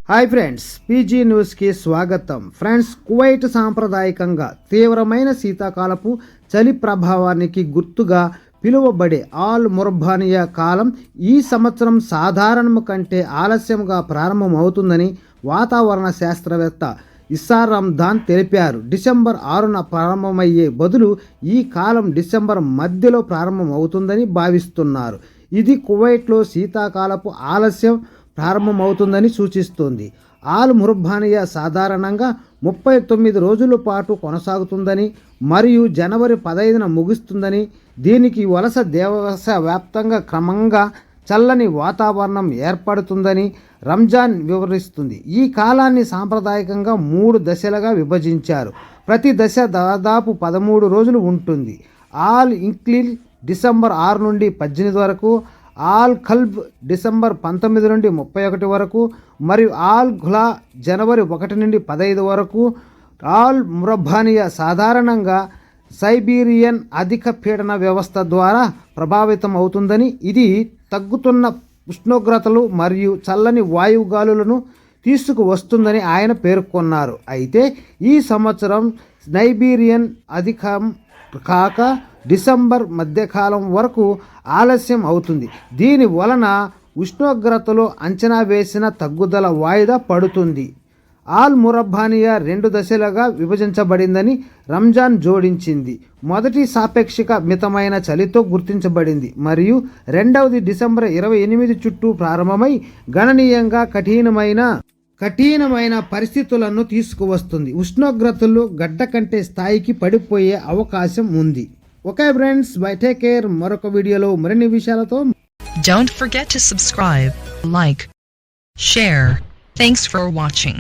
Hi friends, PG న్యూస్కి స్వాగతం. Friends, Kuwait సాంప్రదాయకంగా తీవ్రమైన శీతాకాలపు చలి ప్రభావానికి గుర్తుగా పిలువబడే ఆల్ ముర్బానియా కాలం ఈ సంవత్సరం సాధారణం కంటే ఆలస్యంగా ప్రారంభమవుతుందని వాతావరణ శాస్త్రవేత్త ఇస్సార్ రమ్దాన్ తెలిపారు. డిసెంబర్ 6న ప్రారంభమయ్యే బదులు ఈ కాలం డిసెంబర్ మధ్యలో ప్రారంభమవుతుందని భావిస్తున్నారు. ఇది కువైట్లో శీతాకాలపు ఆలస్యం ప్రారంభమవుతుందని సూచిస్తోంది. ఆల్ ముర్బానియా సాధారణంగా 39 రోజుల పాటు కొనసాగుతుందని మరియు జనవరి 15న ముగుస్తుందని, దీనికి వలస దేశ వ్యాప్తంగా క్రమంగా చల్లని వాతావరణం ఏర్పడుతుందని రంజాన్ వివరిస్తుంది. ఈ కాలాన్ని సాంప్రదాయకంగా 3 దశలుగా విభజించారు. ప్రతి దశ దాదాపు 13 రోజులు ఉంటుంది. ఆల్ ఇంక్లిల్ డిసెంబర్ 6 నుండి 18 వరకు, ఆల్ ఖల్బ్ డిసెంబర్ 19 నుండి 31 వరకు మరియు ఆల్ ఘులా జనవరి 1 నుండి 15 వరకు. ఆల్ ముర్బానియా సాధారణంగా సైబీరియన్ అధిక పీడన వ్యవస్థ ద్వారా ప్రభావితం అవుతుందని, ఇది తగ్గుతున్న ఉష్ణోగ్రతలు మరియు చల్లని వాయుగాలులను తీసుకువస్తుందని ఆయన పేర్కొన్నారు. అయితే ఈ సంవత్సరం సైబీరియన్ అధికం కాక డిసెంబర్ మధ్యకాలం వరకు ఆలస్యం అవుతుంది. దీని వలన ఉష్ణోగ్రతలో అంచనా వేసిన తగ్గుదల వాయిదా పడుతుంది. ఆల్ ముర్బానియా 2 దశలుగా విభజించబడిందని రంజాన్ జోడించింది. మొదటి సాపేక్షిక మితమైన చలితో గుర్తించబడింది మరియు రెండవది డిసెంబర్ 28 చుట్టూ ప్రారంభమై గణనీయంగా కఠినమైన పరిస్థితులను తీసుకువస్తుంది. ఉష్ణోగ్రతలు గడ్డ కంటే స్థాయికి పడిపోయే అవకాశం ఉంది. Okay friends, by, take care. మరొక వీడియోలో మరిన్ని విషయాలతో. Don't forget to subscribe, like, share. Thanks for watching.